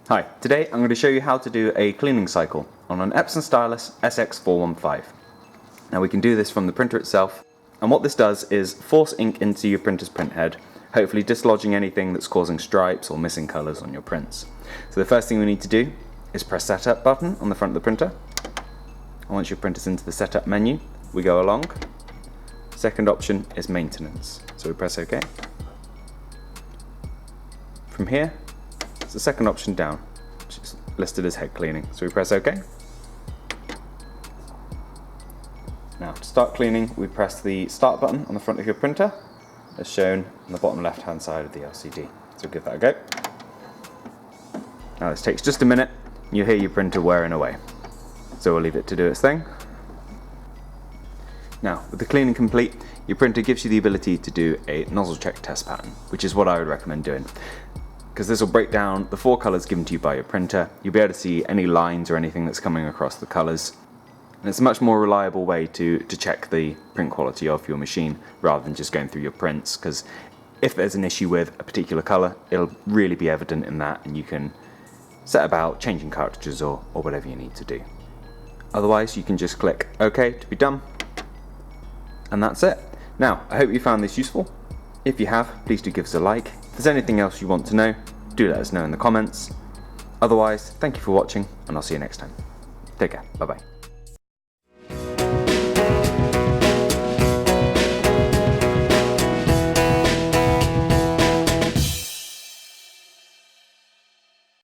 Hi, today I'm going to show you how to do a cleaning cycle on an Epson Stylus SX415. Now we can do this from the printer itself, and what this does is force ink into your printer's printhead, hopefully dislodging anything that's causing stripes or missing colours on your prints. So the first thing we need to do is press Setup button on the front of the printer. And once your printer's into the Setup menu, we go along. Second option is Maintenance, so we press OK. From here, the second option down, which is listed as head cleaning, so we press OK. Now to start cleaning, we press the start button on the front of your printer, as shown on the bottom left hand side of the LCD, so give that a go. Now this takes just a minute, and you'll hear your printer whirring away, so we'll leave it to do its thing. Now with the cleaning complete, your printer gives you the ability to do a nozzle check test pattern, which is what I would recommend doing, because this will break down the 4 colours given to you by your printer. You'll be able to see any lines or anything that's coming across the colours, and it's a much more reliable way to check the print quality of your machine rather than just going through your prints, because if there's an issue with a particular colour, it'll really be evident in that, and you can set about changing cartridges or whatever you need to do. Otherwise you can just click OK to be done, and that's it. Now I hope you found this useful. If you have, please do give us a like. If there's anything else you want to know, do let us know in the comments. Otherwise, thank you for watching, and I'll see you next time. Take care. Bye bye.